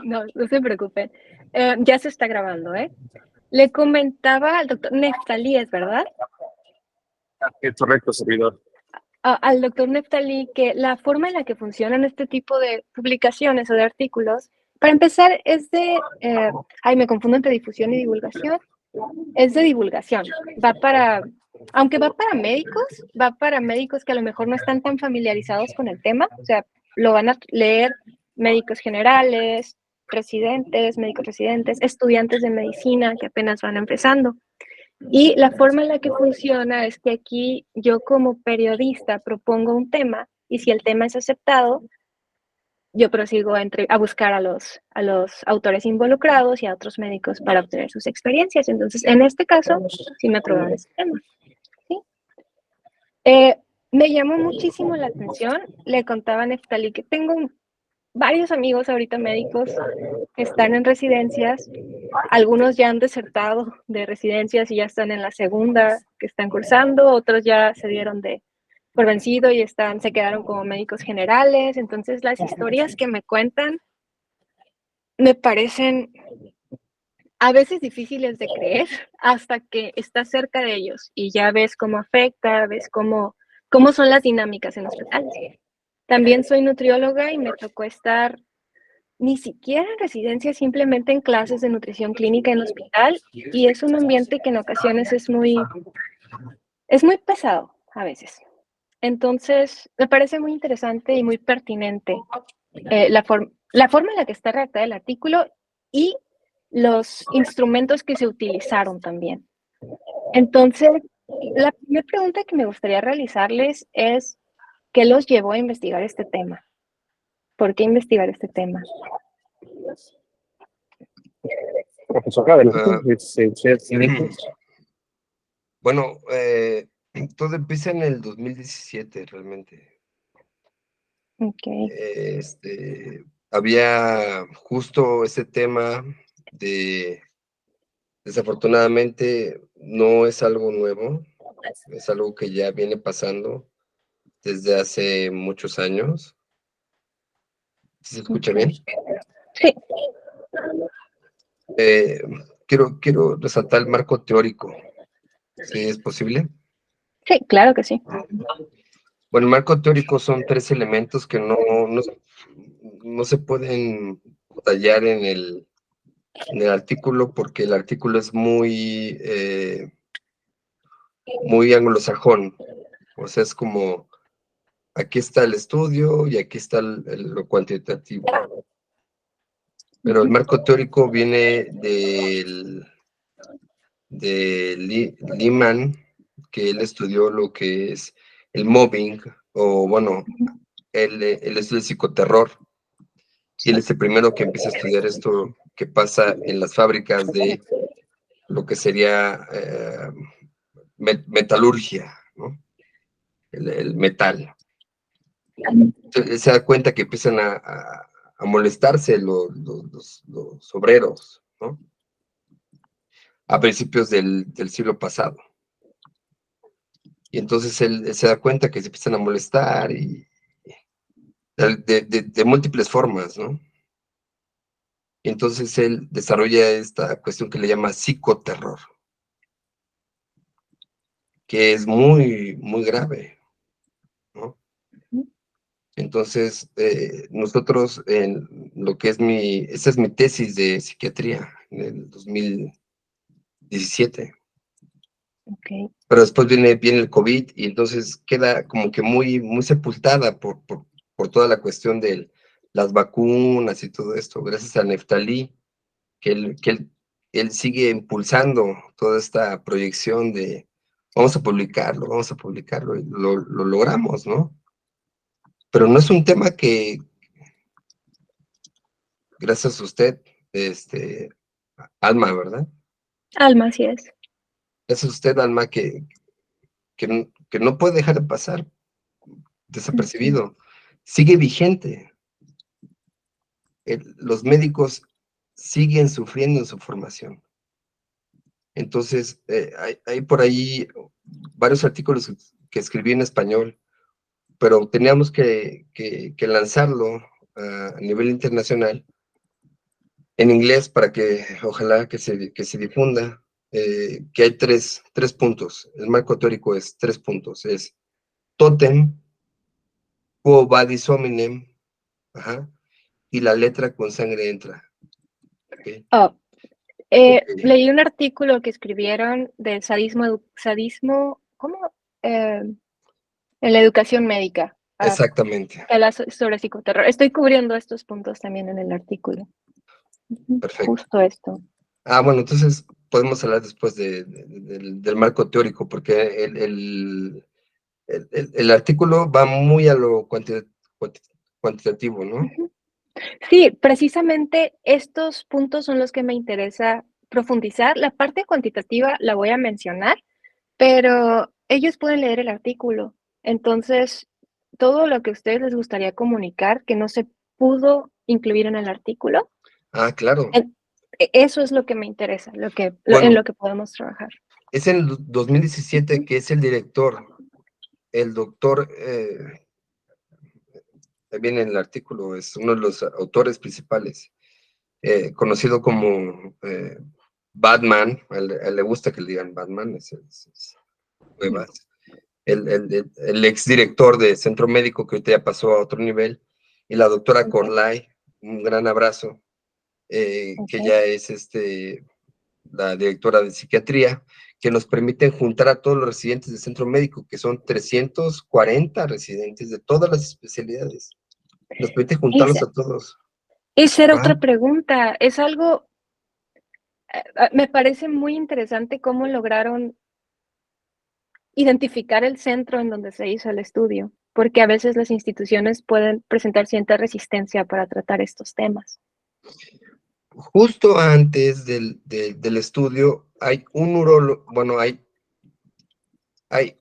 No, no se preocupen. Ya se está grabando, ¿eh? Le comentaba al doctor Neftalí, ¿es verdad? Es correcto, servidor. Al doctor Neftalí que la forma en la que funcionan este tipo de publicaciones o de artículos, para empezar, es de, me confundo entre difusión y divulgación, es de divulgación. Aunque va para médicos que a lo mejor no están tan familiarizados con el tema, o sea, lo van a leer médicos generales, médicos residentes, estudiantes de medicina que apenas van empezando. Y la forma en la que funciona es que aquí yo como periodista propongo un tema y si el tema es aceptado, yo prosigo a buscar a los autores involucrados y a otros médicos para obtener sus experiencias. Entonces, en este caso, sí me aprobaron ese tema. ¿Sí? Me llamó muchísimo la atención. Le contaba a Neftalí que tengo varios amigos ahorita médicos que están en residencias. Algunos ya han desertado de residencias y ya están en la segunda que están cursando. Otros ya se dieron por vencido y se quedaron como médicos generales. Entonces, las historias que me cuentan me parecen a veces difíciles de creer hasta que estás cerca de ellos y ya ves cómo afecta, ves cómo son las dinámicas en hospitales. También soy nutrióloga y me tocó estar ni siquiera en residencia, simplemente en clases de nutrición clínica en hospital, y es un ambiente que en ocasiones es muy pesado a veces. Entonces, me parece muy interesante y muy pertinente la forma en la que está redactada el artículo y los instrumentos que se utilizaron también. Entonces, la primera pregunta que me gustaría realizarles es, ¿qué los llevó a investigar este tema? ¿Por qué investigar este tema? Profesor, adelante. Bueno, todo empieza en el 2017 realmente. Okay. Había justo ese tema desafortunadamente no es algo nuevo, es algo que ya viene pasando desde hace muchos años. ¿Se escucha bien? Sí. Quiero resaltar el marco teórico, si es posible. Sí, claro que sí. Bueno, el marco teórico son 3 elementos que no se pueden tallar en el artículo porque el artículo es muy anglosajón. O sea, es como, aquí está el estudio y aquí está lo cuantitativo. Pero el marco teórico viene de Lehman, que él estudió lo que es el mobbing, o bueno, él estudia el psicoterror. Y él es el primero que empieza a estudiar esto que pasa en las fábricas de lo que sería metalurgia, ¿no? El metal. Entonces, se da cuenta que empiezan a molestarse los obreros, ¿no? A principios del siglo pasado. Y entonces él se da cuenta que se empiezan a molestar y de múltiples formas, ¿no? Y entonces él desarrolla esta cuestión que le llama psicoterror, que es muy, muy grave, ¿no? Entonces, nosotros, en lo que es esa es mi tesis de psiquiatría en el 2017. Okay. Pero después viene el COVID y entonces queda como que muy, muy sepultada por toda la cuestión de las vacunas y todo esto, gracias a Neftalí, que él sigue impulsando toda esta proyección de vamos a publicarlo, y lo logramos, ¿no? Pero no es un tema que, gracias a usted, Alma, ¿verdad? Alma, así es. Gracias a usted, Alma, que no puede dejar de pasar desapercibido. Sigue vigente. Los médicos siguen sufriendo en su formación. Entonces, hay por ahí varios artículos que escribí en español, pero teníamos que lanzarlo a nivel internacional en inglés para que ojalá que se difunda, que hay tres puntos. El marco teórico es 3 puntos. Es totem, quo vadis hominem, ajá, y la letra con sangre entra. ¿Okay? Oh, Ok. leí un artículo que escribieron de sadismo, ¿cómo? En la educación médica, Exactamente, que habla sobre psicoterror. Estoy cubriendo estos puntos también en el artículo. perfecto. Justo esto. Bueno, entonces podemos hablar después del marco teórico, porque el artículo va muy a lo cuantitativo, ¿no? Sí, precisamente estos puntos son los que me interesa profundizar. La parte cuantitativa la voy a mencionar, pero ellos pueden leer el artículo. Entonces, todo lo que a ustedes les gustaría comunicar que no se pudo incluir en el artículo, Claro. eso es lo que me interesa, en Bueno, lo que podemos trabajar. es en el 2017 que es el director, el doctor, también en el artículo, es uno de los autores principales, conocido como Batman, a él le gusta que le digan Batman, es nuevas. El exdirector de Centro Médico, que ahorita ya pasó a otro nivel, y la doctora Corlay, un gran abrazo, que ya es la directora de psiquiatría, que nos permiten juntar a todos los residentes del Centro Médico, que son 340 residentes de todas las especialidades. Nos permite juntarlos a todos. Esa era otra pregunta. Es algo, me parece muy interesante cómo lograron identificar el centro en donde se hizo el estudio, porque a veces las instituciones pueden presentar cierta resistencia para tratar estos temas. Justo antes del estudio hay un urólogo, bueno, hay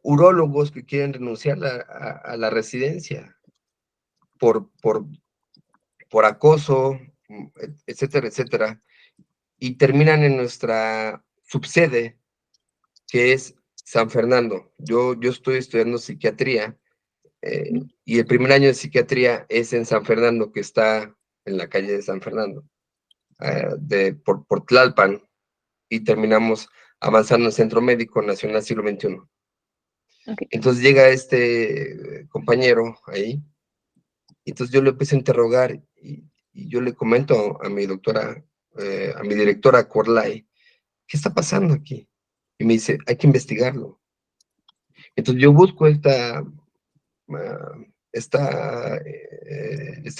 urólogos que quieren renunciar a la residencia por acoso, etcétera, etcétera, y terminan en nuestra subsede, que es San Fernando. Yo estoy estudiando psiquiatría, y el primer año de psiquiatría es en San Fernando, que está en la calle de San Fernando, por Tlalpan, y terminamos avanzando en Centro Médico Nacional Siglo XXI. Okay. Entonces llega este compañero ahí, y entonces yo le empecé a interrogar, y yo le comento a mi doctora, a mi directora Corlay, ¿qué está pasando aquí? Y me dice, hay que investigarlo. Entonces yo busco este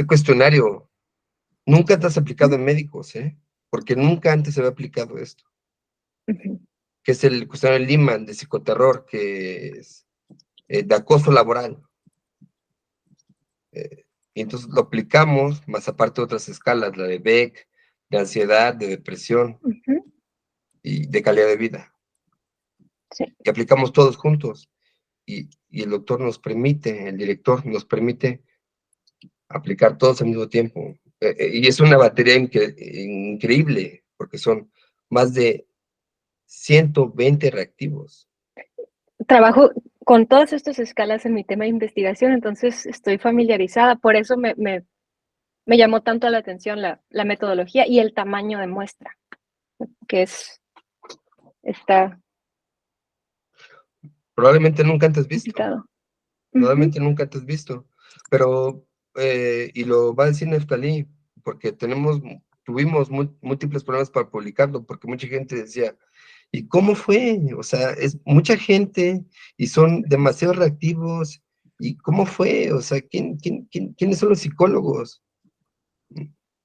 cuestionario. Nunca te has aplicado en médicos, porque nunca antes se había aplicado esto, que es el cuestionario Lehman de psicoterror, que es de acoso laboral. Y entonces lo aplicamos, más aparte de otras escalas, la de Beck, de ansiedad, de depresión y de calidad de vida. Sí. Que aplicamos todos juntos. Y el doctor nos permite, el director nos permite aplicar todos al mismo tiempo. Y es una batería increíble, porque son más de 120 reactivos. Trabajo con todas estas escalas en mi tema de investigación, entonces estoy familiarizada. Por eso me llamó tanto la atención la metodología y el tamaño de muestra, que está Probablemente nunca antes visto. complicado. Probablemente nunca antes visto. Pero, y lo va a decir Neftalí, porque tuvimos múltiples problemas para publicarlo, porque mucha gente decía, ¿y cómo fue? O sea, es mucha gente y son demasiado reactivos. ¿Y cómo fue? O sea, ¿quiénes son los psicólogos?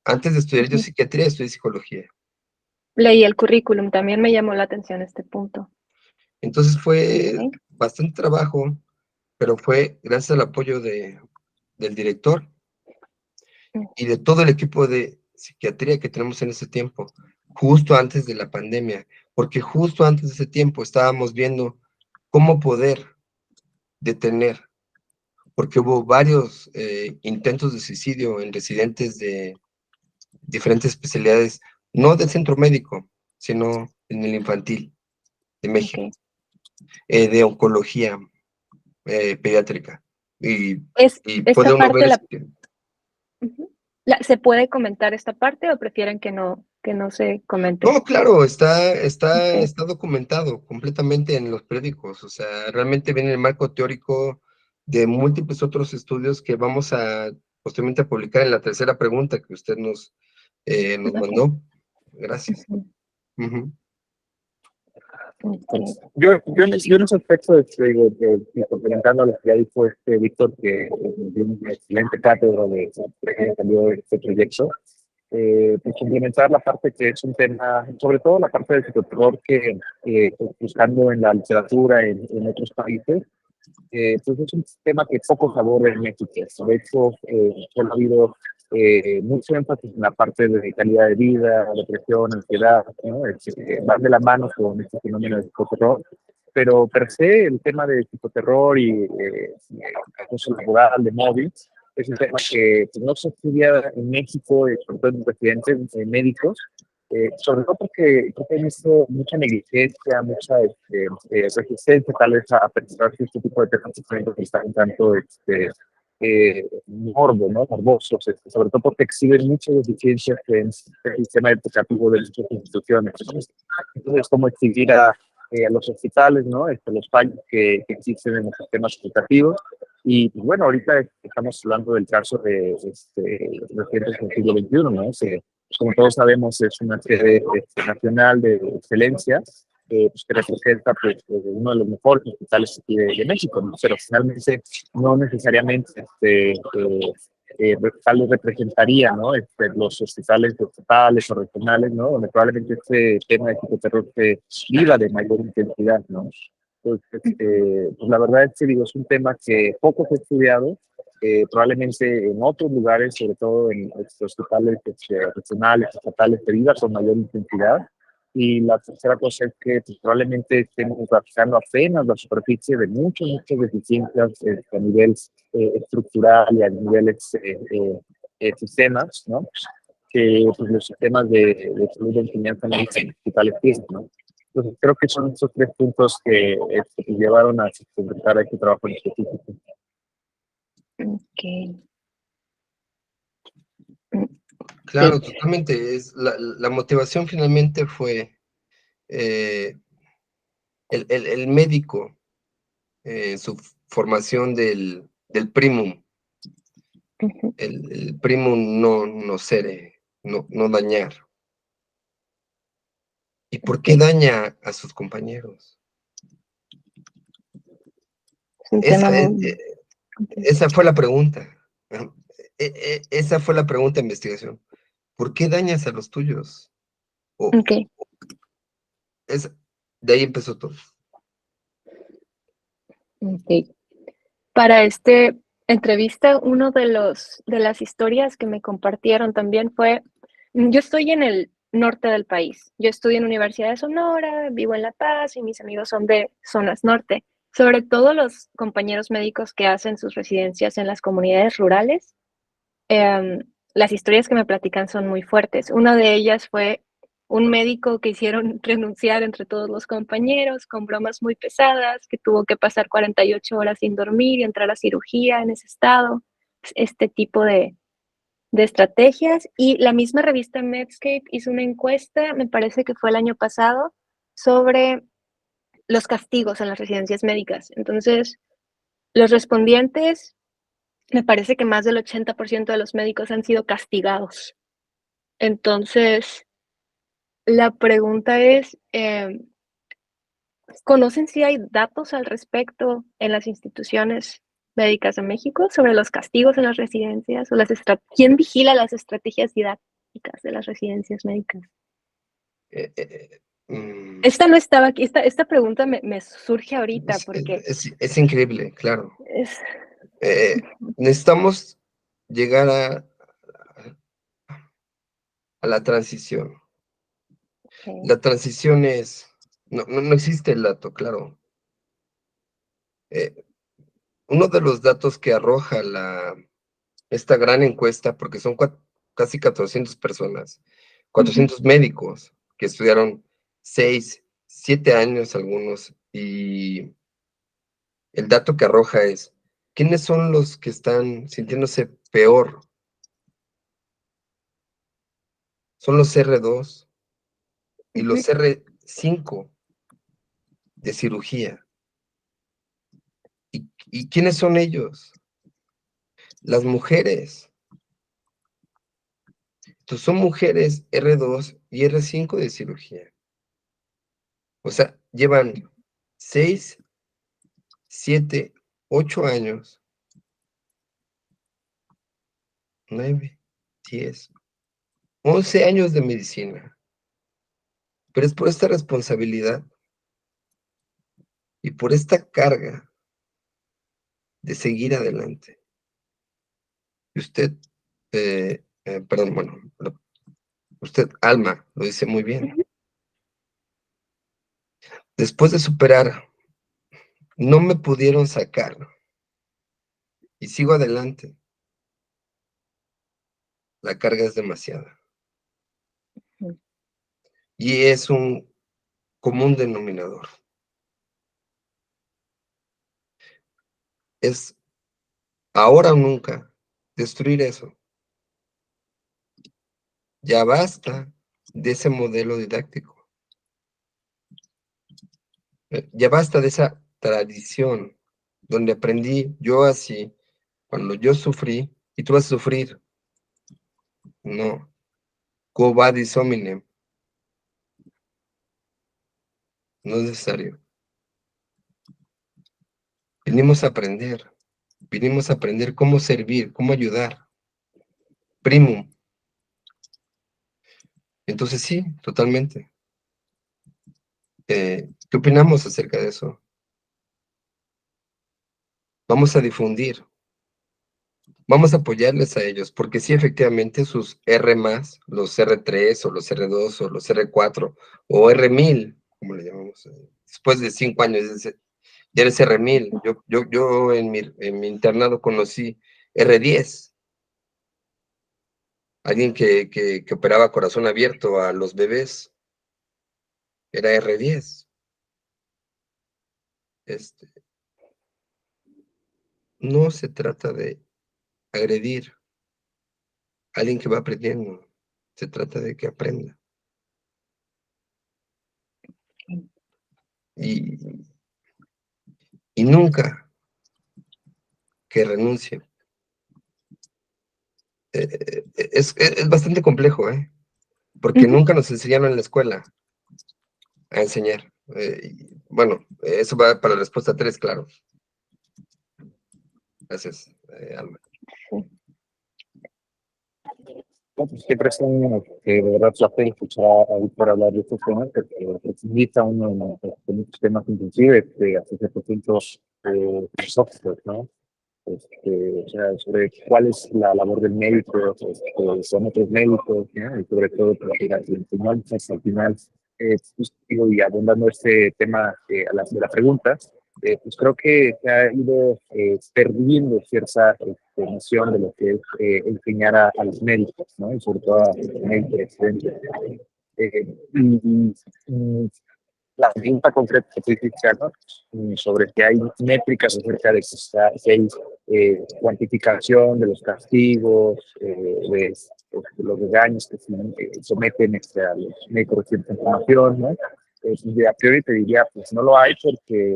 Antes de estudiar yo psiquiatría, estudié psicología. Leí el currículum, también me llamó la atención este punto. Entonces fue bastante trabajo, pero fue gracias al apoyo del director y de todo el equipo de psiquiatría que tenemos en ese tiempo, justo antes de la pandemia, porque justo antes de ese tiempo estábamos viendo cómo poder detener, porque hubo varios intentos de suicidio en residentes de diferentes especialidades, no del centro médico, sino en el infantil de México, de oncología pediátrica. Y Esta puede uno parte ver ¿Se puede comentar esta parte o prefieren que no se comente? No, claro, está Ok. documentado completamente en los periódicos, o sea, realmente viene el marco teórico de múltiples otros estudios que vamos a posteriormente a publicar en la tercera pregunta que usted nos Ok. mandó. Gracias. Ujú. Ujú. Ok. Yo en ese aspecto, digo, complementando lo que ya dijo Víctor, que tiene una excelente cátedra de que salió este proyecto, pues complementar la parte que es un tema, sobre todo la parte del psicoterror que buscando en la literatura en otros países, pues es un tema que poco se aborda en México. De hecho, solo ha habido mucho énfasis en la parte de calidad de vida, depresión, ansiedad, ¿no? Van de la mano con este fenómeno de psicoterror, pero per se el tema de psicoterror y acoso laboral, de móvil, es un tema que pues, no se estudia en México, sobre todo en residentes médicos, sobre todo porque creo que hay mucha negligencia, mucha resistencia tal vez a pensar que este tipo de temas que están un tanto ¿no? Morbosos, sobre todo porque exhiben muchas deficiencias en el sistema educativo de muchas instituciones. Entonces, ¿cómo exhibir a los hospitales, ¿no? Los fallos que existen en los sistemas educativos? Y pues, bueno, ahorita estamos hablando del caso de recientes del siglo XXI, ¿no? Como todos sabemos, es una sede nacional de excelencia pues, que representa pues, uno de los mejores hospitales aquí de México, ¿no? Pero finalmente no necesariamente tal vez representaría, ¿no? Los hospitales estatales o regionales, ¿no? Donde probablemente este tema de psicoterror se viva de mayor intensidad, ¿no? Entonces, pues la verdad es que digo, es un tema que poco se ha estudiado, probablemente en otros lugares, sobre todo en hospitales regionales, estatales, se viva con mayor intensidad. Y la tercera cosa es que pues, probablemente estemos rascando apenas la superficie de muchas deficiencias a nivel estructural y a niveles sistemas, ¿no? Que pues, los sistemas de salud de enseñanza hospitales tienen, ¿no? Entonces, creo que son esos tres puntos que llevaron a completar este trabajo en específico. Ok. Claro, totalmente. La motivación finalmente fue eh, el médico, su formación del primum, Ujú. el primum no ser, no dañar. ¿Y por qué Ok. daña a sus compañeros? Es un tema Esa, muy complejo. esa fue la pregunta. Esa fue la pregunta de investigación. ¿Por qué dañas a los tuyos? O, Ok. es, de ahí empezó todo. Ok. Para esta entrevista, uno de las historias que me compartieron también fue, yo estoy en el norte del país. Yo estudio en la Universidad de Sonora, vivo en La Paz y mis amigos son de zonas norte. Sobre todo los compañeros médicos que hacen sus residencias en las comunidades rurales, las historias que me platican son muy fuertes. Una de ellas fue un médico que hicieron renunciar entre todos los compañeros con bromas muy pesadas, que tuvo que pasar 48 horas sin dormir y entrar a cirugía en ese estado. Este tipo de estrategias. Y la misma revista Medscape hizo una encuesta, me parece que fue el año pasado, sobre los castigos en las residencias médicas. Entonces, los respondientes, me parece que más del 80% de los médicos han sido castigados. Entonces, la pregunta es, ¿conocen si hay datos al respecto en las instituciones médicas de México sobre los castigos en las residencias o quién vigila las estrategias didácticas de las residencias médicas? Eh, eh, mm, Esta no estaba aquí, esta pregunta me surge ahorita es, porque es increíble, claro. es Necesitamos llegar a la transición. okey. La transición no existe el dato, claro. Eh, Uno de los datos que arroja esta gran encuesta, porque son casi 400 personas, Ujú. 400 médicos que estudiaron 6, 7 años algunos, y el dato que arroja es, ¿quiénes son los que están sintiéndose peor son los R2 y los Ujú. R5 de cirugía. ¿Y quiénes son ellos? Las mujeres. Entonces son mujeres R2 y R5 de cirugía. O sea, llevan 6, 7, 8 años, 9, 10, 11 años de medicina. Pero es por esta responsabilidad y por esta carga de seguir adelante. Y usted, perdón, bueno, usted, Alma, lo dice muy bien. Ujú. Después de superar, no me pudieron sacar y sigo adelante. La carga es demasiada. Ujú. Y es un común denominador. Es ahora o nunca destruir eso. Ya basta de ese modelo didáctico. Ya basta de esa tradición donde aprendí yo así, cuando yo sufrí, y tú vas a sufrir. No. Quo vadis hominem. No es necesario. Vinimos a aprender cómo servir, cómo ayudar. Primum. Entonces sí, totalmente. ¿Qué opinamos acerca de eso? Vamos a difundir, vamos a apoyarles a ellos, porque sí, efectivamente, sus R+, los R3 o los R2 o los R4 o R1000, como le llamamos, después de 5 años, ya eres R1000. Yo en mi internado conocí R10, alguien que operaba corazón abierto a los bebés, era R10. No se trata de agredir a alguien que va aprendiendo, se trata de que aprenda. Y, y nunca que renuncie. Es bastante complejo, porque Ujú. nunca nos enseñaron en la escuela a enseñar. Bueno, eso va para la respuesta 3, claro. Gracias, Alma. No, pues siempre es de verdad placer escuchar a Víctor hablar de estos temas, porque profundizar uno en muchos temas inclusive, hasta cierto punto filosóficos, ¿no? O sea, sobre cuál es la labor del médico, son otros médicos, ¿no? Y sobre todo, pues, las enseñanzas al final, pues, digo, y abundando este tema de la pregunta, pues creo que se ha ido perdiendo cierta noción de lo que es enseñar a los médicos, ¿no? Y sobre todo a los médicos residentes. Y la pregunta concreta específica, ¿no? Sobre si hay métricas acerca de si hay cuantificación de los castigos, de los regaños que se someten a los médicos de cierta información, ¿no? A priori te diría, pues no lo hay porque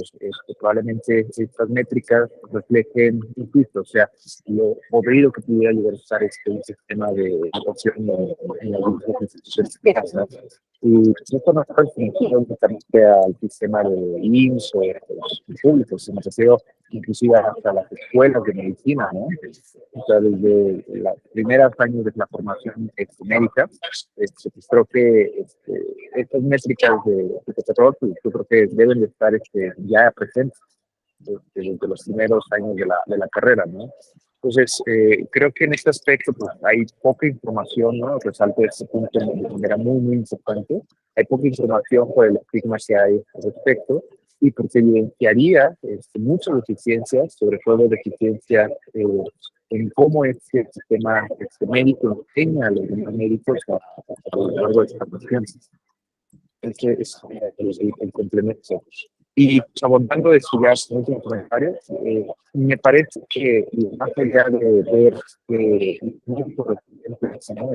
probablemente estas métricas reflejen, insisto, o sea, lo podrido que pudiera llegar a estar un sistema de educación en las instituciones públicas. Y esto no está restringido únicamente al sistema de IMSS o de los públicos, sino que se inclusive hasta las escuelas de medicina, ¿no? O sea, desde los primeros años de la formación médica, pues creo que estas métricas de control, pues, yo creo que deben de estar ya presentes desde los primeros años de la carrera, ¿no? Entonces, creo que en este aspecto pues, hay poca información, ¿no? Resalto este punto de manera muy, muy importante. Hay poca información por el estigma que hay al respecto y porque evidenciaría muchas deficiencias, sobre todo deficiencias en cómo es que el sistema médico enseña a los demás médicos a lo largo de esta cuestión. Es que es el complemento. Y pues, abundando de su último comentario, me parece que más allá de ver que muchos estudiantes, ¿no?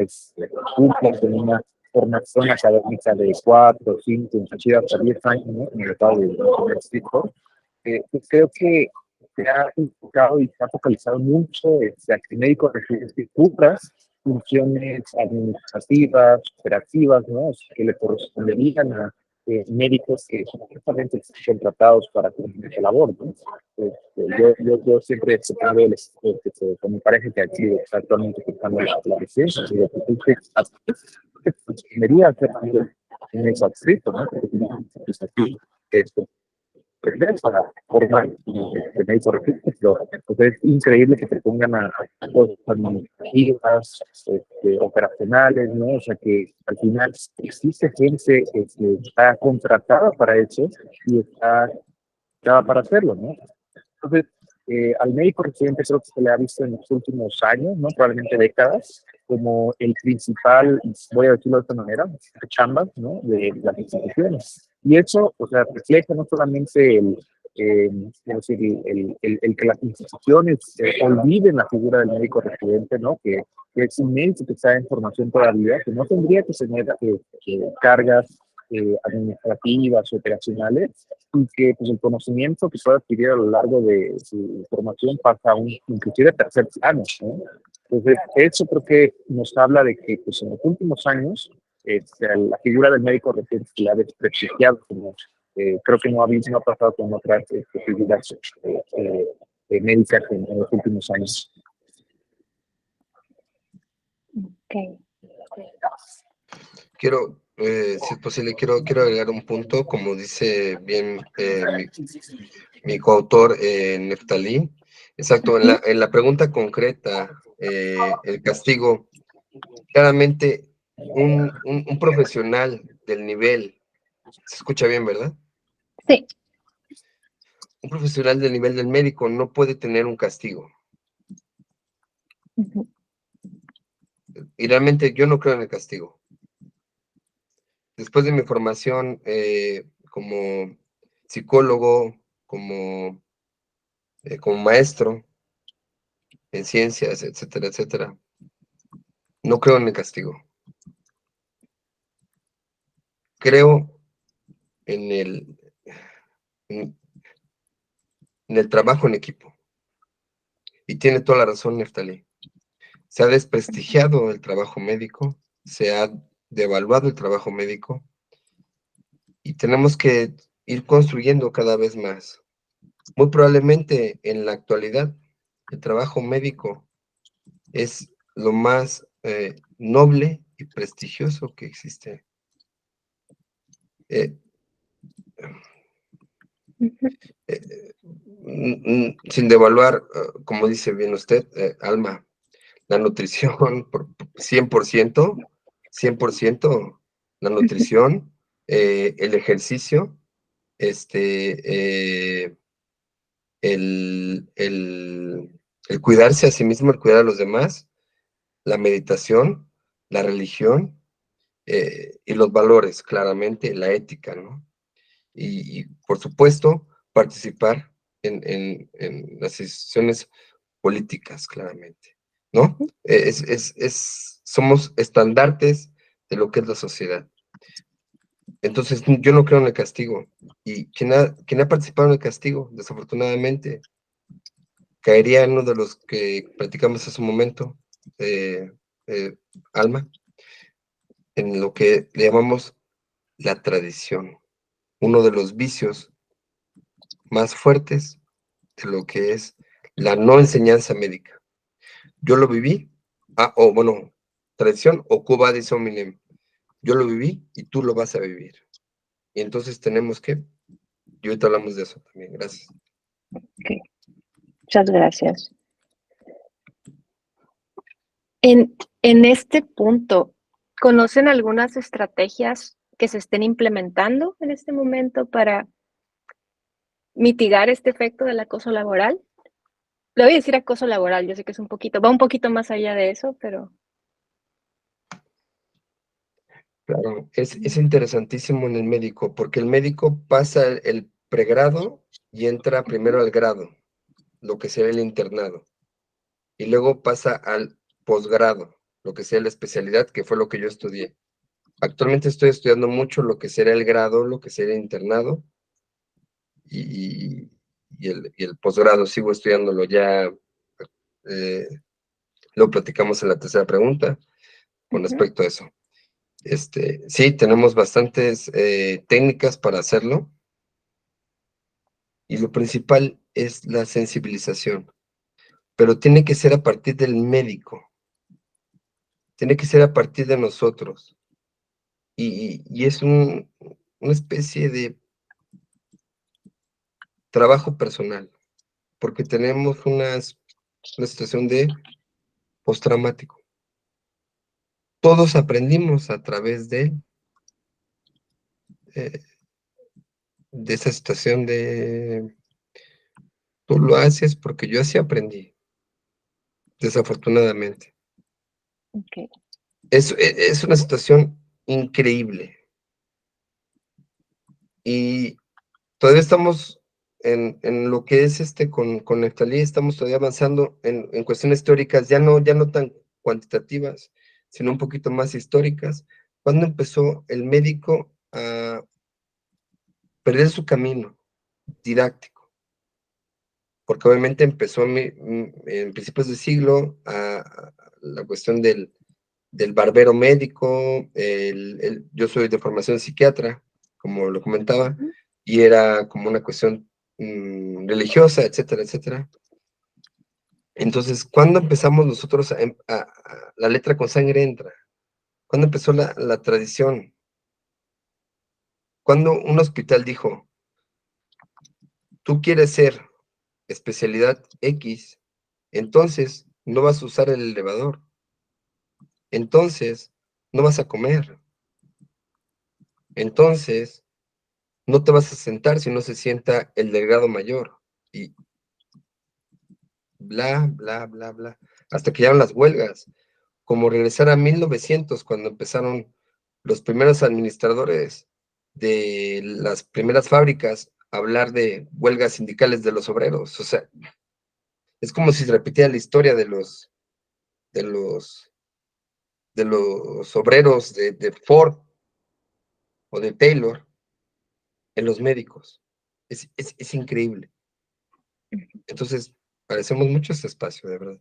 Cumplen con una formación académica de 4, 5, inclusive hasta 10 años, ¿no? En el estado de distrito, pues creo que se ha enfocado y se ha focalizado mucho en que el médico residente cumpla funciones administrativas, operativas, ¿no? O sea, que le corresponderían a médicos que son justamente contratados para cumplir esa labor, ¿no? Yo siempre he tenido con mi pareja que aquí está actualmente cursando la residencia, y yo debería ser en eso adscrito, ¿no? Porque pues, aquí esto para formar de médico recursos, pero es increíble que se pongan a cosas administrativas, operacionales, ¿no? O sea que al final existe gente que está contratada para eso y está para hacerlo, ¿no? Entonces, al médico residente creo que se le ha visto en los últimos años, ¿no? Probablemente décadas, como el principal, voy a decirlo de esta manera, chamba, ¿no? De las instituciones. Y eso, o sea, refleja no solamente es decir, el que las instituciones olviden la figura del médico residente, ¿no? Que es un médico que está en formación todavía, que no tendría que tener cargas administrativas, operacionales, y que pues, el conocimiento que pueda adquirir a lo largo de su formación pasa a un inclusive tercer plano, ¿no? Entonces, eso creo que nos habla de que pues, en los últimos años la figura del médico recién se ha desprestigiado, como creo que no ha pasado con otras figuras médicas en los últimos años. Okay. Quiero, si es posible, quiero agregar un punto, como dice bien mi coautor Neftalí. Exacto, en la pregunta concreta, el castigo, claramente un profesional del nivel, se escucha bien, ¿verdad? Sí. Un profesional del nivel del médico no puede tener un castigo. Uh-huh. Y realmente yo no creo en el castigo. Después de mi formación como psicólogo, como maestro en ciencias, etcétera, etcétera, no creo en el castigo. Creo en en el trabajo en equipo. Y tiene toda la razón, Neftalí. Se ha desprestigiado el trabajo médico, se ha devaluado el trabajo médico y tenemos que ir construyendo cada vez más. Muy probablemente en la actualidad el trabajo médico es lo más noble y prestigioso que existe. Sin devaluar, como dice bien usted, Alma, la nutrición, por 100%, 100%, la nutrición, el ejercicio, el cuidarse a sí mismo, el cuidar a los demás, la meditación, la religión, y los valores, claramente, la ética, ¿no? Y por supuesto, participar en las decisiones políticas, claramente, ¿no? Somos estandartes de lo que es la sociedad. Entonces, yo no creo en el castigo. Y quien ha participado en el castigo, desafortunadamente, caería en uno de los que platicamos hace un momento, Alma, en lo que le llamamos la tradición, uno de los vicios más fuertes de lo que es la no enseñanza médica. Yo lo viví, bueno, tradición o Cuba de hominem. Yo lo viví y tú lo vas a vivir. Y entonces tenemos que, y ahorita hablamos de eso también, gracias. Okay. Muchas gracias. En este punto, ¿conocen algunas estrategias que se estén implementando en este momento para mitigar este efecto del acoso laboral? Le voy a decir acoso laboral, yo sé que es va un poquito más allá de eso, pero... Claro, es interesantísimo en el médico, porque el médico pasa pregrado y entra primero al grado, lo que sería el internado, y luego pasa al posgrado, lo que sería la especialidad, que fue lo que yo estudié. Actualmente estoy estudiando mucho lo que será el grado, lo que sería el internado, y el posgrado, sigo estudiándolo ya, lo platicamos en la tercera pregunta, con respecto a eso. Sí, tenemos bastantes técnicas para hacerlo, y lo principal es la sensibilización, pero tiene que ser a partir del médico, tiene que ser a partir de nosotros, y es una especie de trabajo personal, porque tenemos una situación de postraumático. Todos aprendimos a través eh, de esa situación de, tú lo haces porque yo así aprendí, desafortunadamente. Ok. Es una situación increíble. Y todavía estamos en lo que es con Neftalí, estamos todavía avanzando en cuestiones teóricas, ya no tan cuantitativas, sino un poquito más históricas. ¿Cuándo empezó el médico a perder su camino didáctico? Porque obviamente empezó en principios de siglo a la cuestión del barbero médico, yo soy de formación psiquiatra, como lo comentaba, y era como una cuestión religiosa, etcétera, etcétera. Entonces, ¿cuándo empezamos nosotros la letra con sangre entra? ¿Cuándo empezó la tradición? ¿Cuándo un hospital dijo, tú quieres ser especialidad X, entonces no vas a usar el elevador, entonces no vas a comer, entonces no te vas a sentar si no se sienta el delegado mayor, y bla, bla, bla, bla, hasta que llegaron las huelgas, como regresar a 1900, cuando empezaron los primeros administradores de las primeras fábricas a hablar de huelgas sindicales de los obreros. O sea, es como si se repitiera la historia de los, de los obreros de Ford o de Taylor en los médicos. Es increíble. Entonces, parecemos mucho este espacio, de verdad.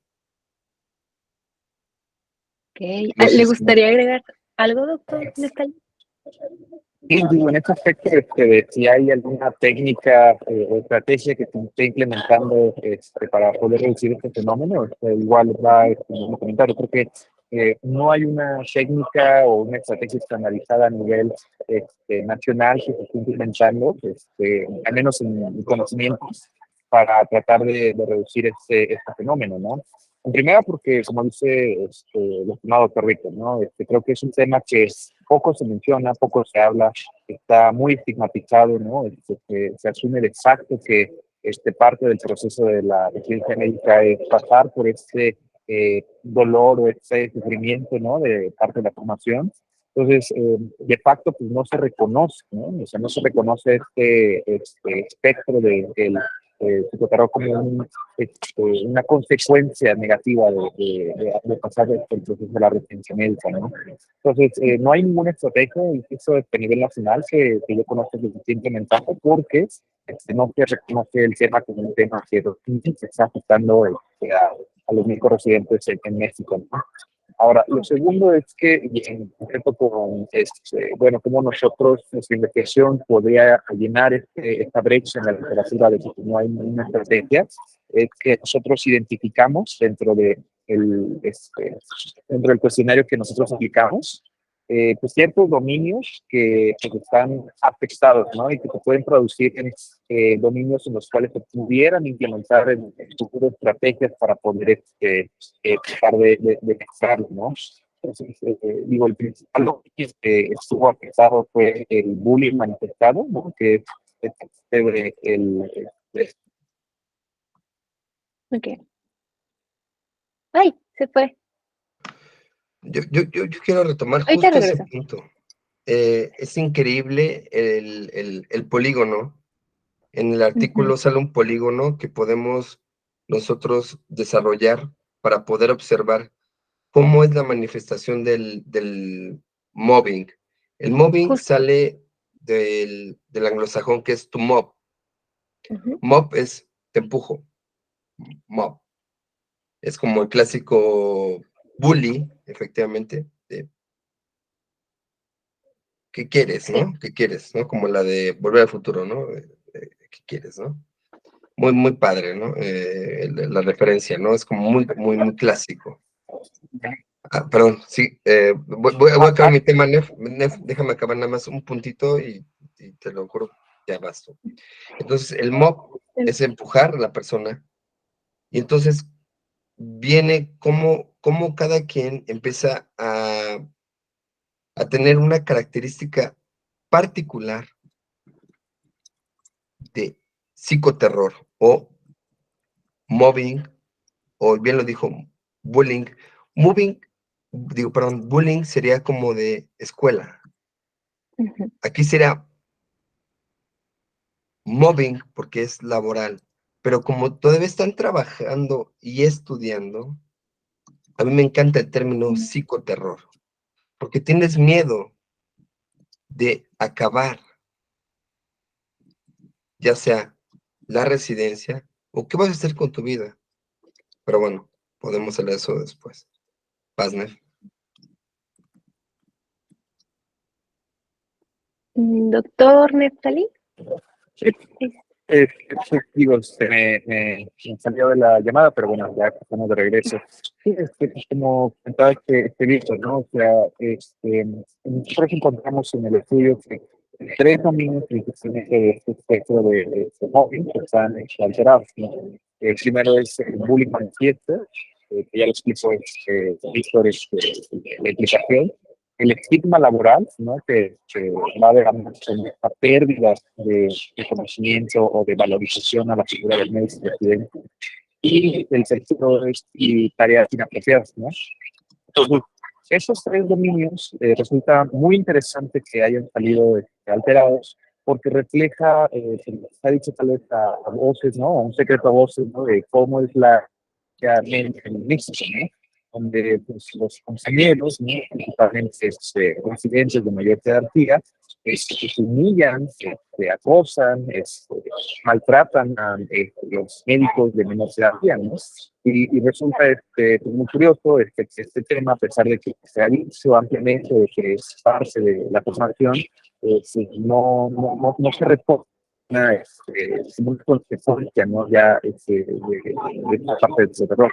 Okay. No sé ¿Le si... gustaría agregar algo, doctor Neftalí? Sí, digo, en este aspecto, de si hay alguna técnica o estrategia que se esté implementando para poder reducir este fenómeno, igual va un comentario, porque no hay una técnica o una estrategia estandarizada a nivel nacional que se esté implementando, al menos en mi conocimiento, para tratar de reducir este fenómeno, ¿no? En primera, porque, como dice el estimado doctor Víctor, ¿no? Creo que es un tema que poco se menciona, poco se habla, está muy estigmatizado, ¿no? Se asume de facto que parte del proceso de la residencia médica es pasar por dolor o este sufrimiento, ¿no? De parte de la formación. Entonces, de facto, pues no se reconoce, ¿no? O sea, no se reconoce este espectro del psicoterapia como una consecuencia negativa de pasar el proceso de la residencia médica, ¿no? Entonces, no hay ninguna estrategia, incluso a nivel nacional, que yo conozca suficientemente porque no se reconoce el tema como un tema que se está afectando a los médicos residentes en México, ¿no? Ahora, lo segundo es que, en concreto, bueno, como nosotros, nuestra investigación podría llenar esta brecha en la literatura de que no hay una estrategia, es que nosotros identificamos dentro del cuestionario que nosotros aplicamos, pues ciertos dominios que están afectados, ¿no? Y que se pueden producir en dominios en los cuales se pudieran implementar en futuras estrategias para poder tratar de mejorarlo, ¿no? Entonces, digo, el principal que estuvo afectado fue el bullying manifestado, ¿no? Que es Ok. Ay, se fue. Yo quiero retomar Ahorita justo ese regreso. punto. Es increíble el polígono en el artículo sale un polígono que podemos nosotros desarrollar para poder observar cómo es la manifestación del mobbing. El mobbing Justo. sale del anglosajón, que es to mob. Mob es te empujo. Mob. Es como el clásico bully, efectivamente. ¿Qué quieres, no? ¿Qué quieres, no? Como la de Volver al Futuro, ¿no? ¿Qué quieres, no? Muy, muy padre, ¿no? La referencia, ¿no? Es como muy, muy, muy clásico. Perdón, sí, voy a acabar mi tema, Nef, déjame acabar nada más un puntito y te lo juro, ya basta. Entonces, el mob es empujar a la persona, y entonces viene como cada quien empieza a tener una característica particular de psicoterror o mobbing, o bien lo dijo, bullying. Bullying sería como de escuela. Aquí sería mobbing porque es laboral, pero como todavía están trabajando y estudiando, a mí me encanta el término psicoterror, porque tienes miedo de acabar, ya sea la residencia o qué vas a hacer con tu vida. Pero bueno, podemos hablar de eso después. Pazner. Doctor Neftali. Sí. Digo, me salió de la llamada, pero bueno, ya estamos de regreso. Sí, como comentaba Víctor, ¿no? O sea, nosotros encontramos en el estudio que tres dominios principalmente de este espectro de mobbing que están alterados, ¿no? El primero es el bullying manifiesto, que ya lo explicó Víctor, la implicación. El estigma laboral, ¿no? Que va de la mano con esta pérdida de conocimiento o de valorización a la figura del médico residente. Y el tercero es y tareas inapropiadas, ¿no? Entonces, esos tres dominios resulta muy interesante que hayan salido alterados porque refleja, se ha dicho tal vez a voces, ¿no? A un secreto a voces, ¿no? De cómo es la el mixto, ¿no? Donde pues, los consejeros, ¿no? Principalmente residentes de mayor jerarquía, se humillan, se acosan, maltratan a los médicos de menor jerarquía, ¿no? Y resulta muy curioso este tema, a pesar de que se ha dicho ampliamente de que es parte de la formación, no se reporta una consecuencia, ¿no? Ya de esta parte del terror.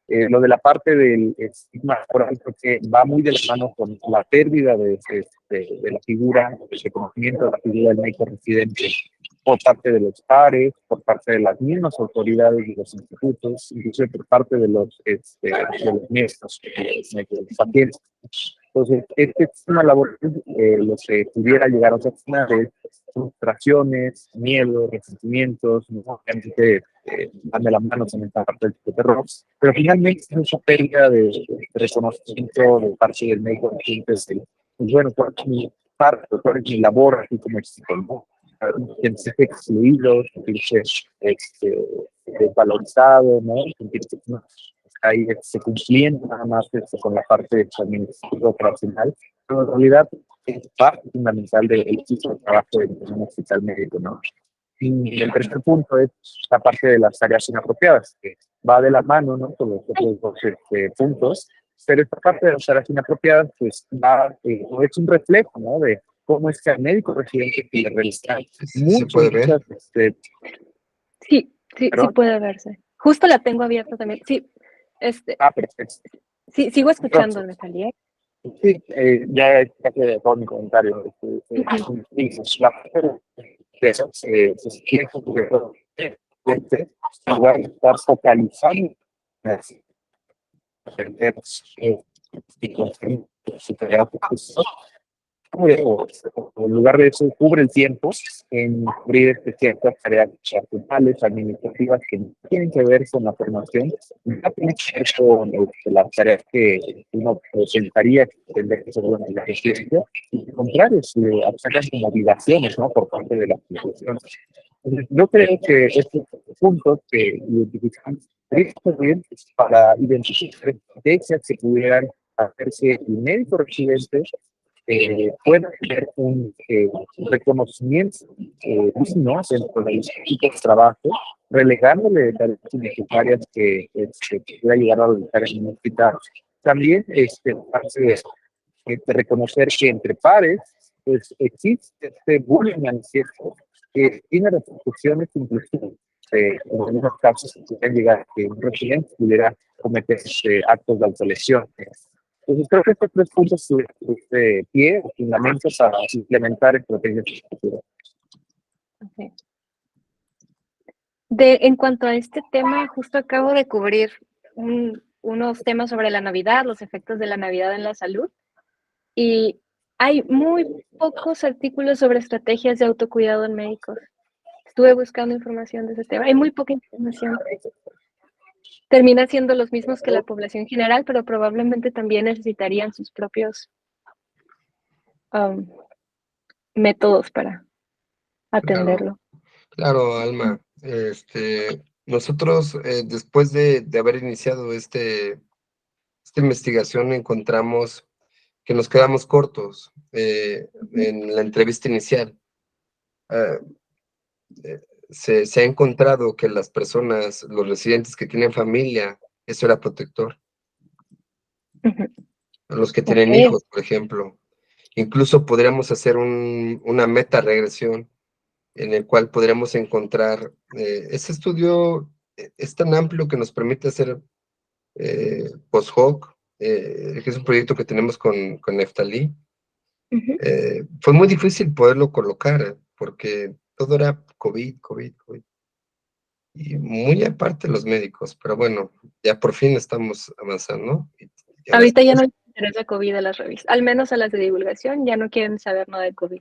Lo de la parte del estigma laboral creo que va muy de la mano con la pérdida de la figura, del reconocimiento de la figura del médico residente por parte de los pares, por parte de las mismas autoridades y los institutos, incluso por parte de los maestros, los pacientes. Entonces, este sistema laboral, lo que pudiera llegar a ocasionar es frustraciones, miedo, resentimientos, ¿no? Obviamente van de la mano también esta parte del terror, pero finalmente es esa pérdida de reconocimiento de parte del médico paciente, pues bueno, ¿cuál es mi parte, cuál es mi labor aquí como éxito, ¿no? Sentirse excluido, sentirse desvalorizado, ¿no? Sentirse que no está ahí cumpliendo nada más con la parte administrativa operacional, pero en realidad es parte fundamental del equipo de trabajo de un hospital médico, ¿no? Y el tercer punto es la parte de las tareas inapropiadas, que va de la mano, ¿no? Con los otros dos puntos, pero esta parte de las tareas inapropiadas, pues va, es un reflejo, ¿no? De cómo es que al médico residente que le realizan muchas, Sí puede verse. Justo la tengo abierta también. Sí, perfecto. Sí, sigo escuchando, Natalia. Sí, ya es casi de todo mi comentario. La parte de eso se quiere estar focalizando y construir su tarea. En lugar de eso, cubre el tiempo en cubrir ciertas tareas personales, administrativas que no tienen que ver con la formación, no tienen que ver con las tareas que uno pensaría que tendría que ser durante la residencia, y al contrario, se sacan como obligaciones, ¿no? Por parte de la institución. Yo creo que estos puntos que identifican bien para identificar estrategias que pudieran hacer que el médico residente pueda tener un reconocimiento digno dentro del equipo de trabajo, relegándole tareas innecesarias que pudiera llegar a realizar en un hospital. También parte de reconocer que entre pares pues, existe este bullying manifiesto que tiene repercusiones inclusive en algunos casos que pueden llegar a que un residente pudiera cometer actos de autolesión. Entonces creo que estos tres puntos de pie, fundamentos para implementar estrategias de futuro. Okay. En cuanto a este tema, justo acabo de cubrir unos temas sobre la Navidad, los efectos de la Navidad en la salud, y hay muy pocos artículos sobre estrategias de autocuidado en médicos. Estuve buscando información de ese tema, hay muy poca información. Termina siendo los mismos que la población general, pero probablemente también necesitarían sus propios métodos para atenderlo. Claro, Alma. Nosotros, después de haber iniciado esta investigación, encontramos que nos quedamos cortos en la entrevista inicial. Se ha encontrado que las personas, los residentes que tienen familia, eso era protector. Los que tienen hijos, por ejemplo. Incluso podríamos hacer una meta regresión en el cual podríamos encontrar, ese estudio es tan amplio que nos permite hacer post hoc, que es un proyecto que tenemos con Neftalí. Fue muy difícil poderlo colocar porque todo era COVID. Y muy aparte los médicos, pero bueno, ya por fin estamos avanzando. Ahorita ya no les interesa COVID a las revistas, al menos a las de divulgación, ya no quieren saber nada de COVID.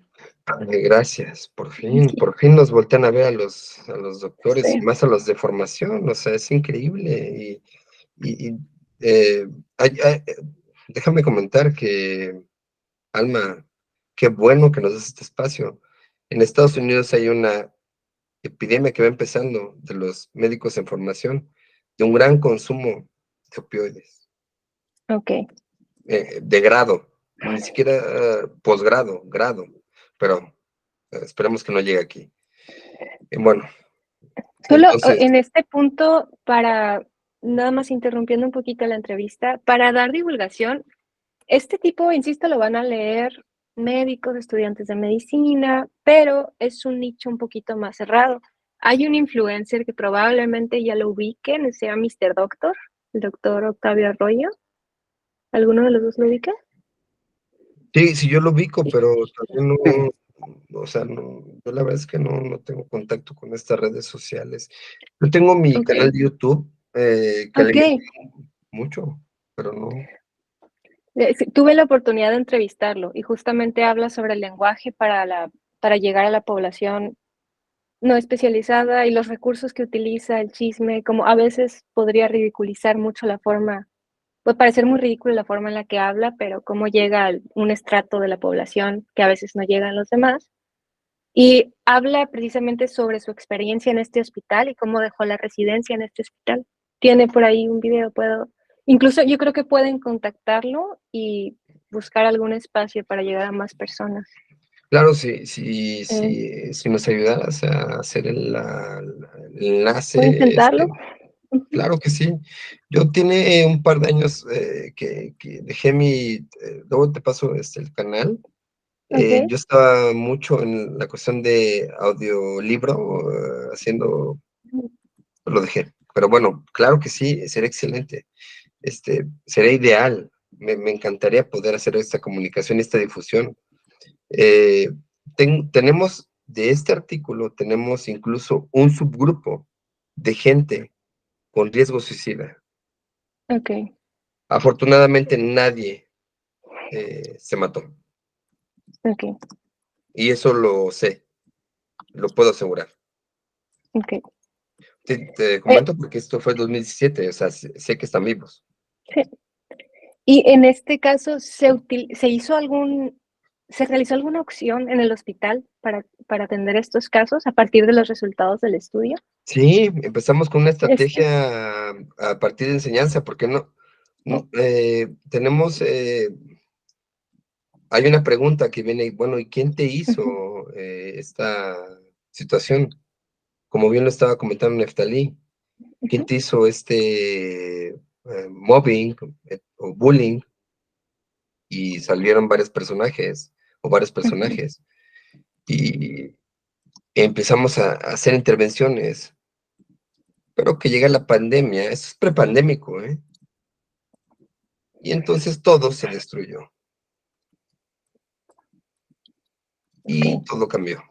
Gracias, por fin nos voltean a ver a los doctores Sí. y más a los de formación, o sea, es increíble. Déjame comentar que, Alma, qué bueno que nos das este espacio. En Estados Unidos hay una epidemia que va empezando de los médicos en formación, de un gran consumo de opioides. Ok. De grado, ni siquiera posgrado, grado, pero esperemos que no llegue aquí. Bueno. Solo Entonces, en este punto, para nada más interrumpiendo un poquito la entrevista, para dar divulgación, este tipo, insisto, lo van a leer médicos, estudiantes de medicina, pero es un nicho un poquito más cerrado. Hay un influencer que probablemente ya lo ubiquen, se llama Mr. Doctor, el doctor Octavio Arroyo. ¿Alguno de los dos lo ubica? sí, yo lo ubico, pero también no, o sea, no, yo la verdad es que no tengo contacto con estas redes sociales. Yo tengo mi canal de YouTube, que alimento mucho, pero no. Tuve la oportunidad de entrevistarlo y justamente habla sobre el lenguaje para llegar a la población no especializada y los recursos que utiliza, el chisme, como a veces podría ridiculizar mucho la forma, puede parecer muy ridículo la forma en la que habla, pero cómo llega a un estrato de la población que a veces no llegan los demás. Y habla precisamente sobre su experiencia en este hospital y cómo dejó la residencia en este hospital. Tiene por ahí un video, incluso yo creo que pueden contactarlo y buscar algún espacio para llegar a más personas. Claro, si nos ayudaras a hacer el enlace, ¿Puedo intentarlo? claro que sí. Yo tiene un par de años que dejé luego te paso el canal. Okay. Yo estaba mucho en la cuestión de audiolibro, haciendo, lo dejé. Pero bueno, claro que sí, sería excelente. Sería ideal. Me encantaría poder hacer esta comunicación, esta difusión. Tenemos, de este artículo, tenemos incluso un subgrupo de gente con riesgo suicida. Okay. Afortunadamente nadie se mató. Okay. Y eso lo sé, lo puedo asegurar. Okay. Te comento porque esto fue 2017, o sea, sé que están vivos. Sí. Y en este caso, ¿se hizo algún ¿se realizó alguna opción en el hospital para atender estos casos a partir de los resultados del estudio? Sí, empezamos con una Esto es estrategia a partir de enseñanza, porque tenemos, hay una pregunta que viene, bueno, ¿y quién te ujú, hizo esta situación? Como bien lo estaba comentando Neftalí, ¿quién ujú, te hizo mobbing o bullying? Y salieron varios personajes, o varios ujú, personajes, y empezamos a hacer intervenciones, pero que llega la pandemia, eso es prepandémico, ¿eh? Y entonces todo se destruyó y okey, todo cambió.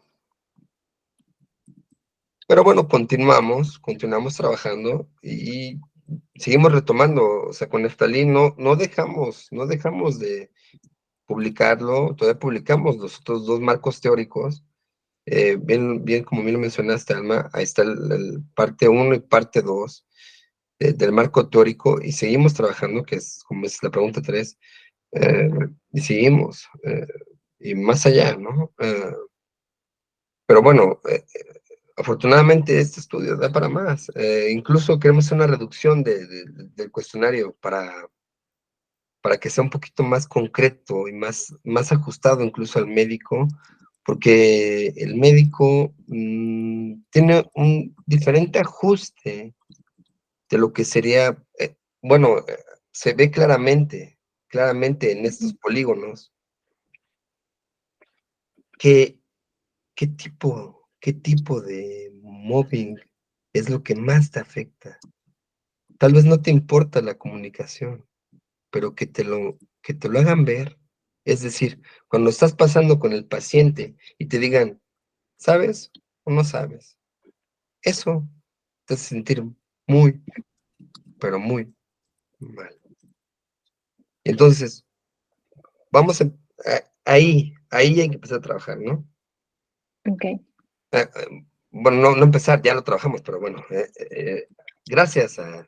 Pero bueno, continuamos trabajando y seguimos retomando, o sea, con Neftalí no dejamos de publicarlo, todavía publicamos los otros 2 marcos teóricos, bien, como bien lo mencionaste, Alma, ahí está el parte uno y parte 2 del marco teórico, y seguimos trabajando, que es como es la pregunta 3, y seguimos, y más allá, ¿no? Pero bueno, afortunadamente este estudio da para más. Incluso queremos hacer una reducción del cuestionario para que sea un poquito más concreto y más ajustado incluso al médico, porque el médico tiene un diferente ajuste de lo que sería, bueno, se ve claramente en estos ujú, polígonos, que qué tipo de mobbing es lo que más te afecta. Tal vez no te importa la comunicación, pero que te lo hagan ver. Es decir, cuando estás pasando con el paciente y te digan: "¿Sabes o no sabes?". Eso te hace sentir muy, pero muy mal. Entonces, vamos ahí hay que empezar a trabajar, ¿no? okey. Bueno, no empezar, ya lo trabajamos, pero bueno, gracias a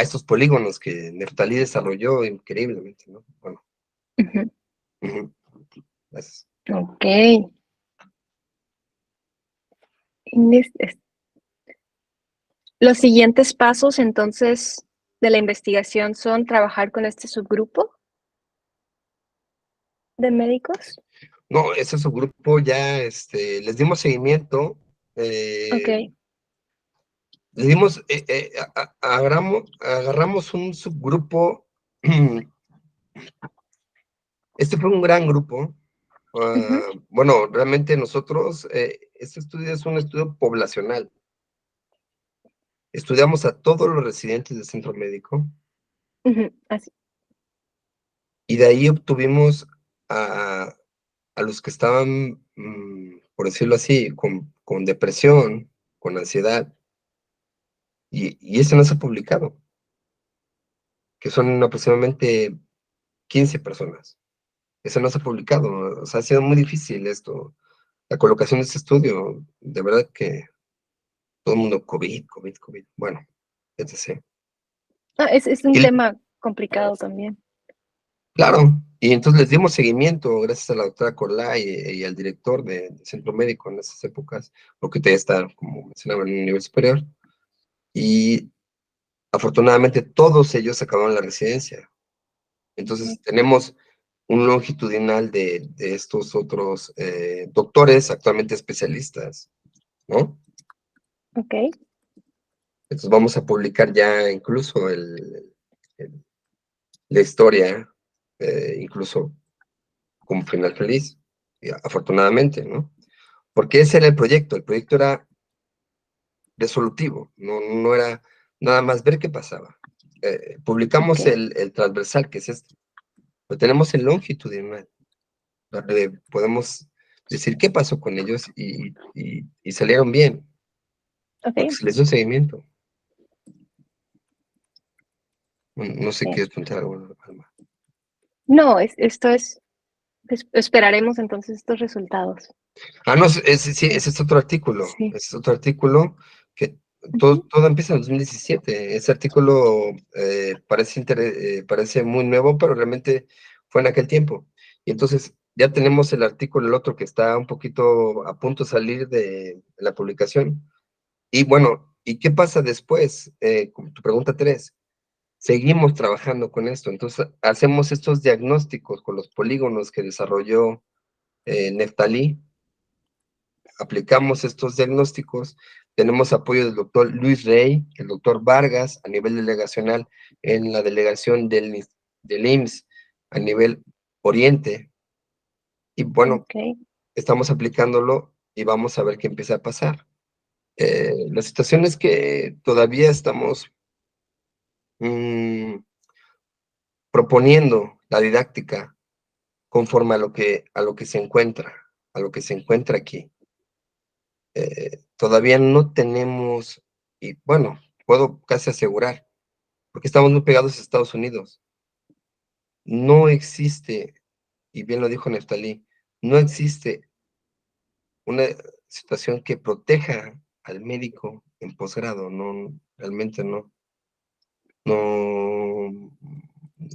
estos polígonos que Neftalí desarrolló increíblemente, ¿no? Bueno, Ujú, ujú, gracias. okey. En los siguientes pasos, entonces, de la investigación son trabajar con este subgrupo de médicos. No, ese subgrupo ya, les dimos seguimiento, eh, Okey, le dimos, agarramos un subgrupo, este fue un gran grupo, ujú, bueno, realmente nosotros, este estudio es un estudio poblacional, estudiamos a todos los residentes del centro médico, ujú, así, y de ahí obtuvimos a los que estaban, por decirlo así, con depresión, con ansiedad, y ese no se ha publicado, que son aproximadamente 15 personas. Ese no se ha publicado, o sea, ha sido muy difícil esto, la colocación de este estudio, de verdad que todo el mundo COVID, COVID, COVID, bueno, etc. es un Y tema complicado también. claro, y entonces les dimos seguimiento gracias a la doctora Corlá y al director del centro médico en esas épocas, porque todavía está, como mencionaba, en un nivel superior, y afortunadamente todos ellos acabaron la residencia. Okey, Entonces tenemos un longitudinal de estos otros doctores, actualmente especialistas, ¿no? okey, Entonces vamos a publicar ya incluso el- la historia, incluso como final feliz, y afortunadamente, ¿no? Porque ese era el proyecto era resolutivo, no era nada más ver qué pasaba. Publicamos okey, el transversal, que es este, pero tenemos el longitudinal, donde podemos decir qué pasó con ellos y salieron bien, porque okey, se les dio seguimiento. No sé, okey. ¿quieres preguntar algo, Alma? No, esto esperaremos entonces estos resultados. No, sí, Eh, ese es otro artículo, sí, ese es otro artículo que todo, ujú, todo empieza en 2017. Ese artículo parece muy nuevo, pero realmente fue en aquel tiempo. Y entonces ya tenemos el artículo, el otro que está un poquito a punto de salir de la publicación. Y bueno, ¿y qué pasa después? Con tu pregunta 3, seguimos trabajando con esto. Entonces hacemos estos diagnósticos con los polígonos que desarrolló Neftalí, aplicamos estos diagnósticos, tenemos apoyo del doctor Luis Rey, el doctor Vargas a nivel delegacional en la delegación del IMSS a nivel Oriente, y bueno, Ok. estamos aplicándolo y vamos a ver qué empieza a pasar. La situación es que todavía estamos proponiendo la didáctica conforme a lo que se encuentra, aquí. Todavía no tenemos, y bueno, puedo casi asegurar, porque estamos muy pegados a Estados Unidos, no existe, y bien lo dijo Neftalí, no existe una situación que proteja al médico en posgrado, no, realmente no. No,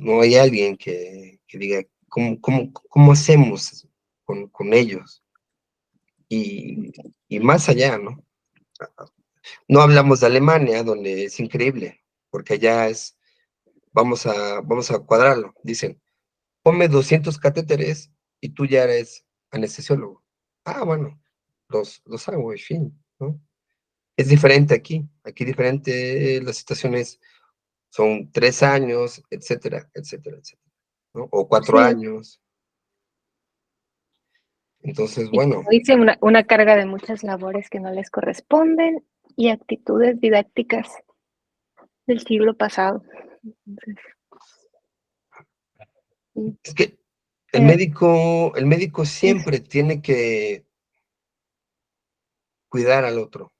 no hay alguien que diga, ¿cómo hacemos con ellos? Y más allá, ¿no? No hablamos de Alemania, donde es increíble, porque allá vamos a cuadrarlo. Dicen, ponme 200 catéteres y tú ya eres anestesiólogo. Ah, bueno, los hago, en fin, ¿no? Es diferente aquí diferente, las situaciones son 3 años, etcétera, etcétera, etcétera, ¿no? O 4 Sí, años. Entonces, y bueno, como dice, una carga de muchas labores que no les corresponden y actitudes didácticas del siglo pasado. Entonces, sí. es que Eh, el médico es- siempre tiene que cuidar al otro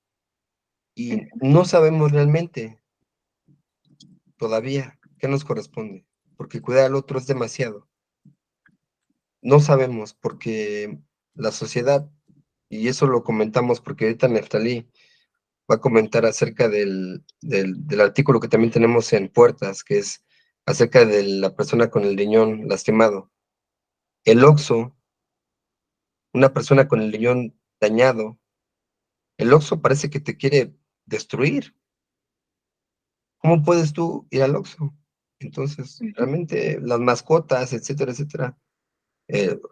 y ujú, no sabemos realmente todavía qué nos corresponde, porque cuidar al otro es demasiado. No sabemos porque la sociedad, y eso lo comentamos porque ahorita Neftalí va a comentar acerca del artículo que también tenemos en Puertas, que es acerca de la persona con el riñón lastimado. El OXXO, una persona con el riñón dañado, el OXXO parece que te quiere destruir. ¿Cómo puedes tú ir al OXXO? Entonces, ujú. realmente las mascotas, etcétera, etcétera,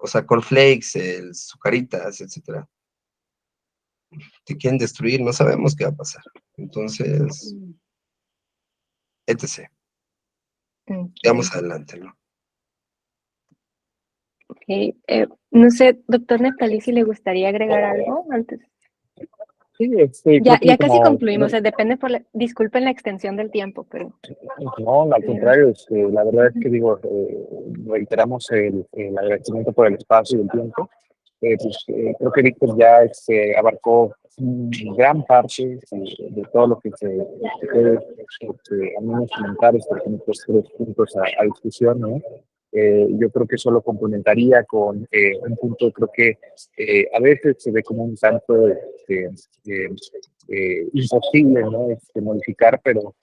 o sea, cornflakes, sucaritas, etcétera, te quieren destruir, no sabemos qué va a pasar. Entonces, Mm, etc. Vamos ok, adelante, ¿no? ok. No sé, doctor Neftalí, si le gustaría agregar algo antes. Sí, creo Ya, que ya casi como, concluimos, depende disculpen la extensión del tiempo, no, al pero, contrario, la verdad es ujú, que digo, reiteramos el agradecimiento por el espacio y el tiempo. Creo que Víctor ya abarcó gran parte de todo lo que se puede al menos comentar estos tres puntos a discusión, ¿no? Yo creo que eso lo complementaría con un punto, creo que a veces se ve como un tanto eh, imposible, ¿no? Modificar, pero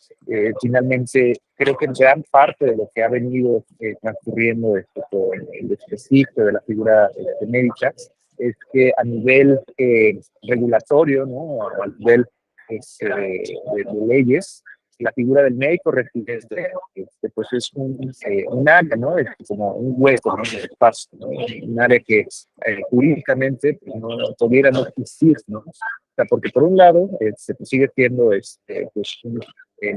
finalmente creo que gran parte de lo que ha venido transcurriendo con el ejercicio de la figura médica es que a nivel regulatorio, ¿no? A nivel de leyes, la figura del médico residente pues es un área, ¿no? Es como un hueco, ¿no? De espacio, ¿no? Un área que jurídicamente pues, no pudiera no existir, ¿no? O sea, porque por un lado se sigue siendo pues, un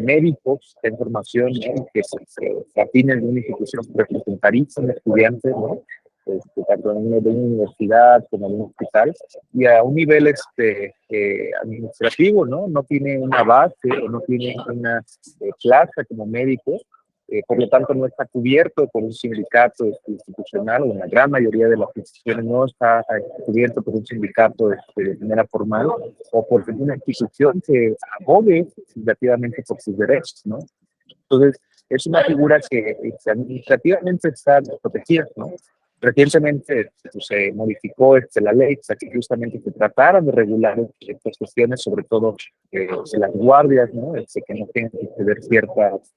médico en formación, ¿no? Que se afina en una institución representariza a un estudiante, ¿no? Tanto en una universidad como en un hospital, y a un nivel administrativo, ¿no? No tiene una base o no tiene una plaza como médico, por lo tanto no está cubierto por un sindicato institucional, o en la gran mayoría de las instituciones no está cubierto por un sindicato de manera formal, o por una institución que abogue legislativamente por sus derechos, ¿no? Entonces, es una figura que administrativamente está protegida, ¿no? Recientemente pues, se modificó la ley para que justamente se tratara de regular estas cuestiones, sobre todo de las guardias, ¿no? Que no tengan que ceder ciertas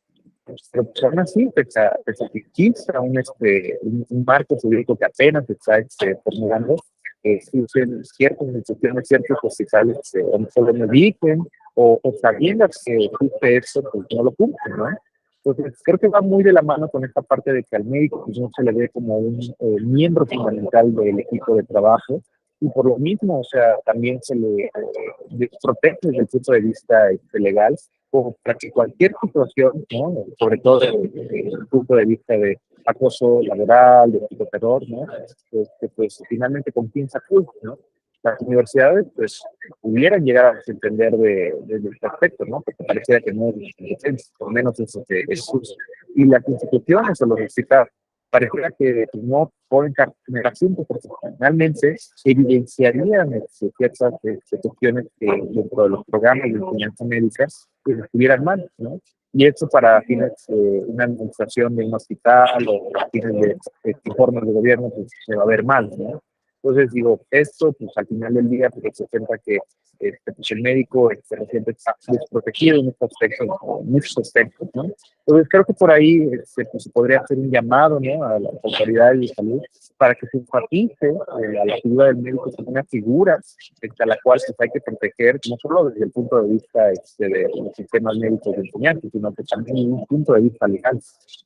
Pero pues, aún así, pese a que exista un marco jurídico que apenas está formulando, existen ciertas instituciones, ciertos hospitales donde se lo mediquen o sabiendo que existe eso, pues no lo cumplen, ¿no? Entonces, creo que va muy de la mano con esta parte de que al médico pues, no se le ve como un miembro fundamental del equipo de trabajo, y por lo mismo, o sea, también se le protege desde el punto de vista legal, como para que cualquier situación, ¿no? Sobre todo desde el punto de vista de acoso laboral, de psicoterror, ¿no? Pues finalmente con quién se acusa, ¿no? Las universidades, pues, pudieran llegar a entender de este aspecto, ¿no? Porque pareciera que no es, por menos eso que es justo. Y las instituciones o los hospitales, pareciera que no pueden generar asuntos, porque finalmente evidenciarían ciertas cuestiones que dentro de los programas de enseñanza médica pues, estuvieran mal, ¿no? Y eso para fines de una administración de un hospital o para fines de informes de gobierno, pues se va a ver mal, ¿no? Entonces digo, esto pues al final del día pues representa que pues, el médico se siente desprotegido en estos aspectos, en muchos aspectos, ¿no? Entonces creo que por ahí pues, se podría hacer un llamado, ¿no? A las autoridades de salud para que se enfatice a la figura del médico como una figura a la cual pues, hay que proteger, no solo desde el punto de vista de los sistemas médicos de enseñanza, sino que también desde un punto de vista legal,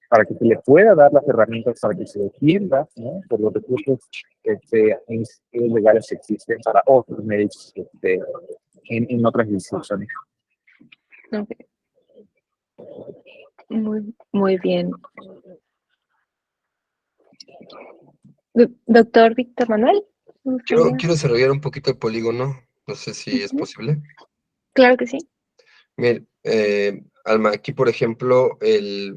para que se le pueda dar las herramientas para que se defienda, ¿no? Por los recursos legales que existen para otros médicos en otras instituciones. Ok. Muy bien. Doctor Víctor Manuel, ¿me gustaría? Quiero desarrollar un poquito el polígono, no sé si es posible. Claro que sí. Mire, Alma, aquí por ejemplo, el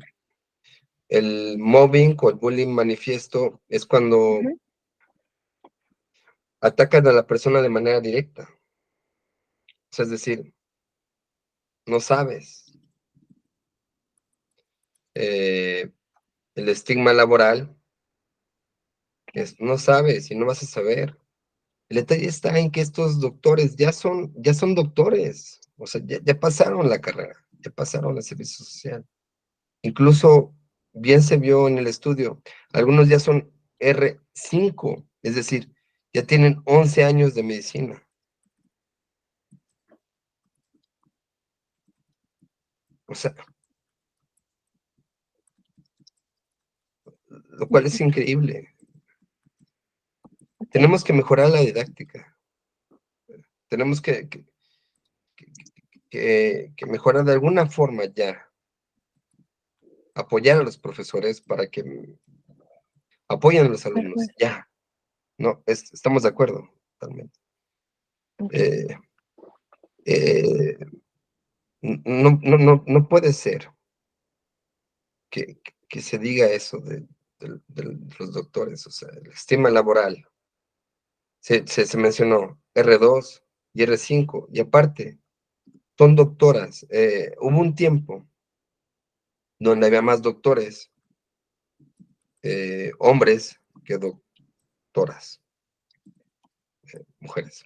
mobbing o el bullying manifiesto es cuando atacan a la persona de manera directa. O sea, es decir, no sabes. El estigma laboral es no sabes y no vas a saber. El detalle está en que estos doctores ya son doctores. O sea, ya pasaron la carrera, ya pasaron el servicio social. Incluso, bien se vio en el estudio, algunos ya son R5, es decir, ya tienen 11 años de medicina. O sea, lo cual es increíble. Tenemos que mejorar la didáctica. Tenemos que mejorar de alguna forma ya. Apoyar a los profesores para que apoyen a los alumnos. Ya. No, estamos de acuerdo, totalmente. No puede ser que se diga eso de los doctores, o sea, el estigma laboral. Se mencionó R2 y R5, y aparte, son doctoras. Hubo un tiempo donde había más doctores, hombres, que doctoras, mujeres.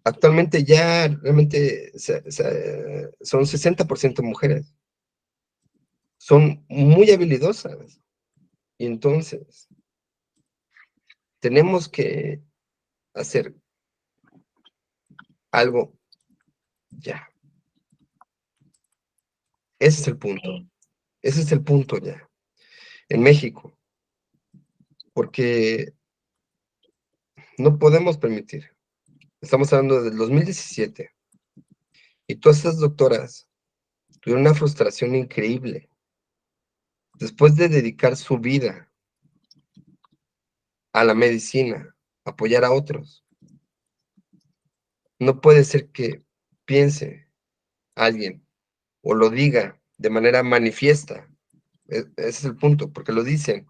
Actualmente ya realmente son 60% mujeres. Son muy habilidosas. Y entonces, tenemos que hacer algo ya. Ese es el punto. Ese es el punto ya. En México. Porque no podemos permitir. Estamos hablando del 2017. Y todas esas doctoras tuvieron una frustración increíble. Después de dedicar su vida a la medicina, apoyar a otros. No puede ser que piense alguien o lo diga de manera manifiesta. Ese es el punto, porque lo dicen,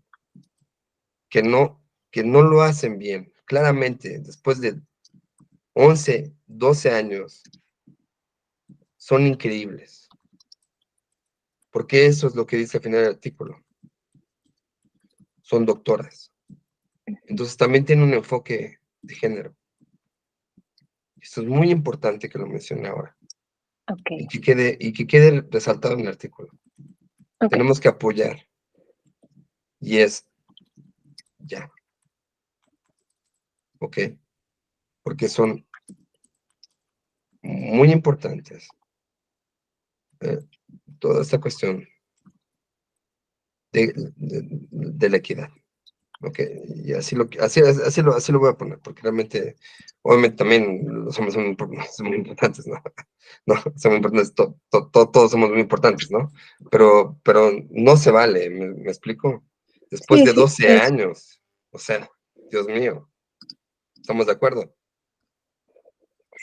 que no lo hacen bien. Claramente, después de 11, 12 años, son increíbles. Porque eso es lo que dice al final del artículo. Son doctoras. Entonces también tiene un enfoque de género. Esto es muy importante que lo mencione ahora. Ok, y que quede resaltado en el artículo. ok. Tenemos que apoyar, y es ya, ¿ok? Porque son muy importantes eh, toda esta cuestión de la equidad. Ok, y así lo voy a poner, porque realmente, obviamente también los hombres son muy importantes, ¿no? No, son muy importantes, todos somos muy importantes, ¿no? Pero no se vale, ¿me explico? Después Sí, de sí, 12 años, o sea, Dios mío, ¿estamos de acuerdo?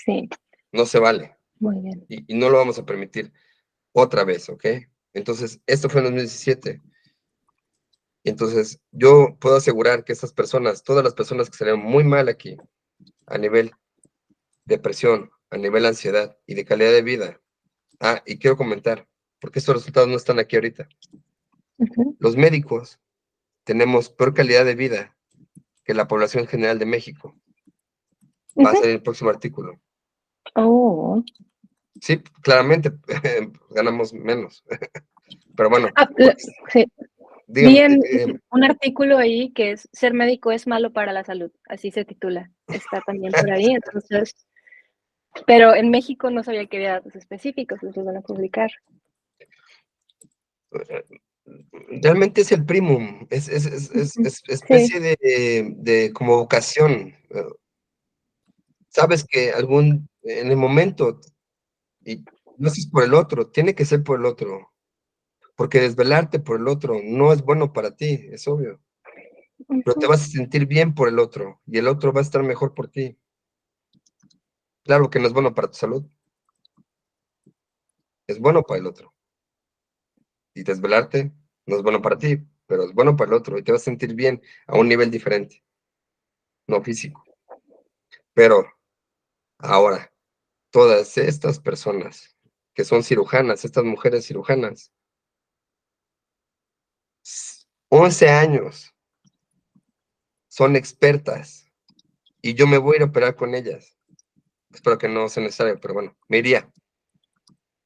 sí, No se vale, muy bien. y no lo vamos a permitir otra vez, ¿ok? Entonces, esto fue en 2017. Entonces, yo puedo asegurar que estas personas, todas las personas que salieron muy mal aquí, a nivel depresión, a nivel ansiedad y de calidad de vida. Ah, y quiero comentar, porque estos resultados no están aquí ahorita. Ujú, Los médicos tenemos peor calidad de vida que la población general de México. Va a ujú. ser el próximo artículo. Oh. Sí, claramente ganamos menos. Pero bueno, Ah, pues, sí. Vi dígame, en un artículo ahí que es ser médico es malo para la salud, así se titula. Está también por ahí, entonces, pero en México no sabía que había datos específicos, los van a publicar. realmente es el primum, Ujú. es Sí, especie de como vocación. Sabes que en el momento, y no es por el otro, tiene que ser por el otro. Porque desvelarte por el otro no es bueno para ti, es obvio, pero te ujú, vas a sentir bien por el otro y el otro va a estar mejor por ti. Claro que no es bueno para tu salud, es bueno para el otro. Y desvelarte no es bueno para ti, pero es bueno para el otro y te vas a sentir bien a un nivel diferente, no físico. Pero ahora, todas estas personas que son cirujanas, estas mujeres cirujanas, 11 años, son expertas y yo me voy a ir a operar con ellas. Espero que no sea necesario, pero bueno, me iría.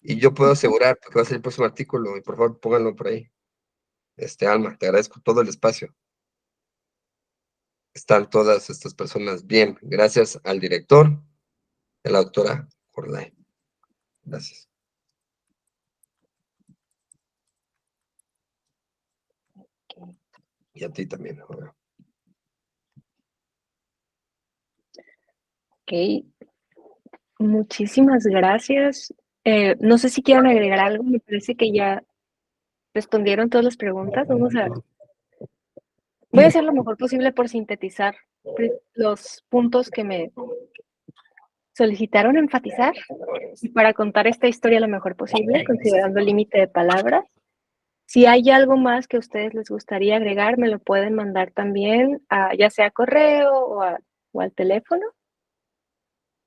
Y yo puedo ujú. asegurar, porque va a ser el próximo artículo, y por favor pónganlo por ahí. Alma, te agradezco todo el espacio. Están todas estas personas bien, gracias al director, de la doctora Jorday. Gracias. Y a ti también. Ahora. Okey, muchísimas gracias. No sé si quieran agregar algo, me parece que ya respondieron todas las preguntas. Voy a hacer lo mejor posible por sintetizar los puntos que me solicitaron enfatizar y para contar esta historia lo mejor posible, considerando el límite de palabras. Si hay algo más que a ustedes les gustaría agregar, me lo pueden mandar también, ya sea a correo o al teléfono.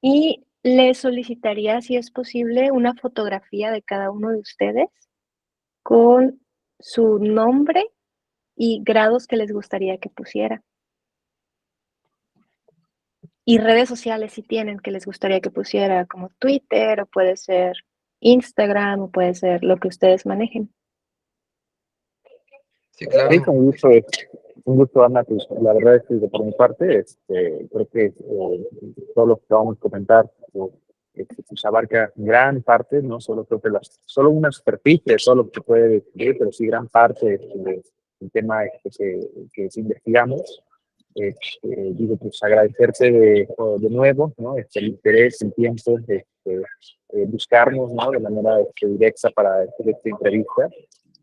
Y les solicitaría, si es posible, una fotografía de cada uno de ustedes con su nombre y grados que les gustaría que pusiera. Y redes sociales, si tienen, que les gustaría que pusiera, como Twitter, o puede ser Instagram, o puede ser lo que ustedes manejen. Sí, Sí, claro. un gusto, Ana, pues la verdad es que por mi parte, creo que todo lo que vamos a comentar pues, abarca gran parte, no solo creo que solo una superficie, todo lo que se puede describir, pero sí gran parte del tema que investigamos. Digo, pues agradecerte de nuevo, ¿no? El interés, el tiempo, buscarnos, ¿no? De manera directa para hacer esta entrevista.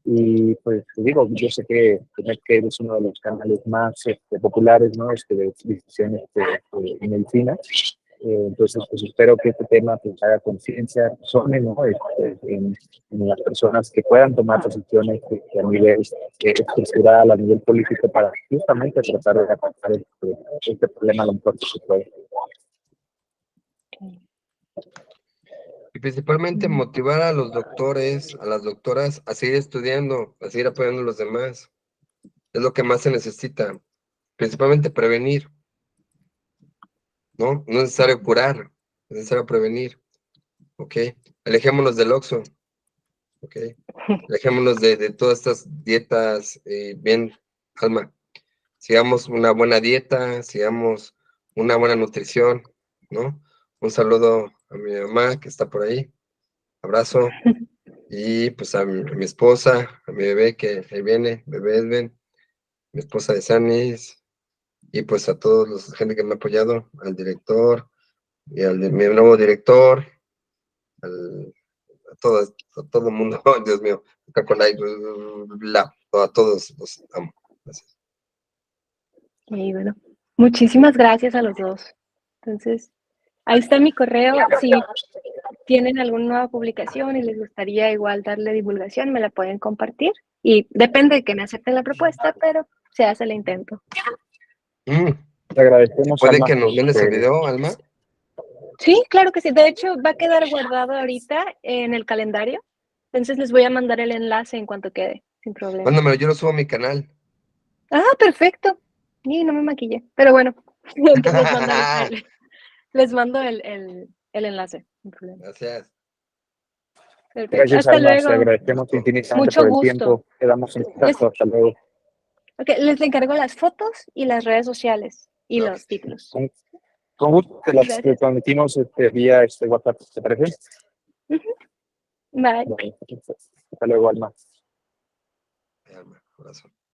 Y pues digo, yo sé que Medcare es uno de los canales más populares, ¿no? De discusión en medicina. Entonces, pues espero que este tema pues, haga conciencia, resuene, ¿no? En las personas que puedan tomar decisiones a nivel estructural, a nivel político, para justamente tratar de atacar este problema lo mejor que se puede. Y principalmente Mm, motivar a los doctores, a las doctoras, a seguir estudiando, a seguir apoyando a los demás. Es lo que más se necesita. Principalmente prevenir, ¿no? No es necesario curar, es necesario prevenir. Ok. Alejémonos del Oxxo. Ok. Alejémonos de todas estas dietas. Bien, Alma. Sigamos una buena dieta, sigamos una buena nutrición, ¿no? Un saludo a mi mamá que está por ahí. Abrazo. Y pues a mi esposa, a mi bebé que ahí viene, bebé Edven, mi esposa de Sanis, y pues a todos los gente que me ha apoyado, al director, y mi nuevo director, a todo el mundo, oh, Dios mío, acá con a todos los amo. Gracias. Y bueno, muchísimas gracias a los dos. Entonces, ahí está mi correo. Si tienen alguna nueva publicación y les gustaría igual darle divulgación, me la pueden compartir. Y depende de que me acepten la propuesta, pero se hace el intento. Te agradecemos, ¿Puede Alma. que nos mandes el video, Alma? Sí, claro que sí. De hecho, va a quedar guardado ahorita en el calendario. Entonces les voy a mandar el enlace en cuanto quede, sin problema. Mándamelo, yo lo subo a mi canal. Ah, perfecto. Y no me maquillé. Pero bueno, les mando el enlace, sin problema. Gracias. Perfecto. Gracias, Hasta Alma. Te luego. agradecemos infinitamente Mucho por el gusto. tiempo. Quedamos en contacto. Hasta luego. Ok, les encargo las fotos y las redes sociales y No, los títulos. Con gusto te las Gracias. transmitimos vía WhatsApp, ¿te parece? Bye. Bueno, hasta luego, Alma. Alma, corazón.